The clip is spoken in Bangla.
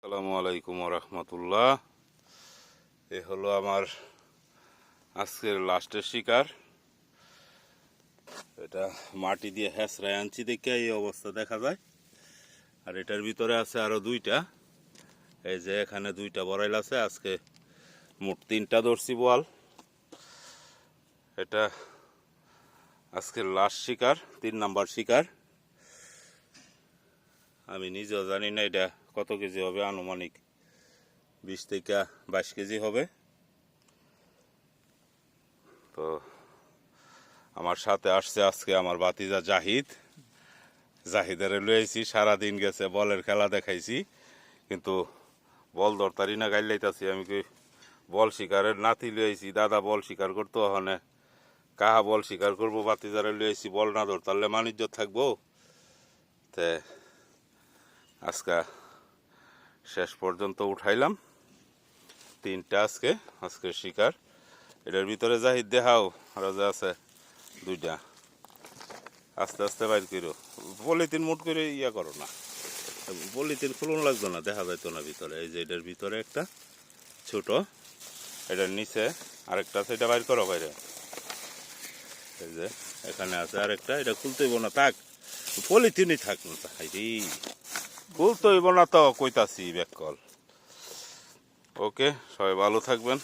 আসসালামু আলাইকুম রহমতুল্লাহ। এ হলো আমার আজকের লাস্টের শিকার। এটা মাটি দিয়ে হেঁচড়ায় আনছি দেখে এই অবস্থা দেখা যায়। আর এটার ভিতরে আছে আরো দুইটা। এই যে এখানে দুইটা বড়াইল আছে। আজকে মোট 3টা ধরছি বোয়াল। এটা আজকের লাস্ট শিকার, 3 নাম্বার শিকার। আমি নিজেও জানি না এটা কত কেজি হবে, আনুমানিক 20 থেকে 22 কেজি হবে। তো আমার সাথে আসছে আজকে আমার ভাতিজা জাহিদের লইছি। সারাদিন গেছে, বলের খেলা দেখাইছি, কিন্তু বল ধরতারি না, গাইলাইতাছি। আমি কি বল শিকারের নাতি লইছি, দাদা বল শিকার করতো, ওখানে কাহা বল শিকার করবো, ভাতিজারে লইছি, বল না ধরতারলে মানিজ্য থাকবো। তে আজকে শেষ পর্যন্ত উঠাইলাম 3টা আজকের শিকার। এটার ভিতরে জাহিদ দেখাও, আরো যে আছে 2টা। আস্তে আস্তে বাইর করো, পলিথিন মুট করে ইয়া করো না, পলিথিন খুলন লাগতো না, দেখা যাইতো না ভিতরে। এই যে এটার ভিতরে একটা ছোট, এটার নিচে আরেকটা আছে, এটা বাইর করো বাইরে। এই যে এখানে আছে আরেকটা, এটা খুলতে হইব না, থাক পলিথিনই থাক না, খুলতে হইব না তো কইতাছি ব্যাক কল। ওকে, সবাই ভালো থাকবেন।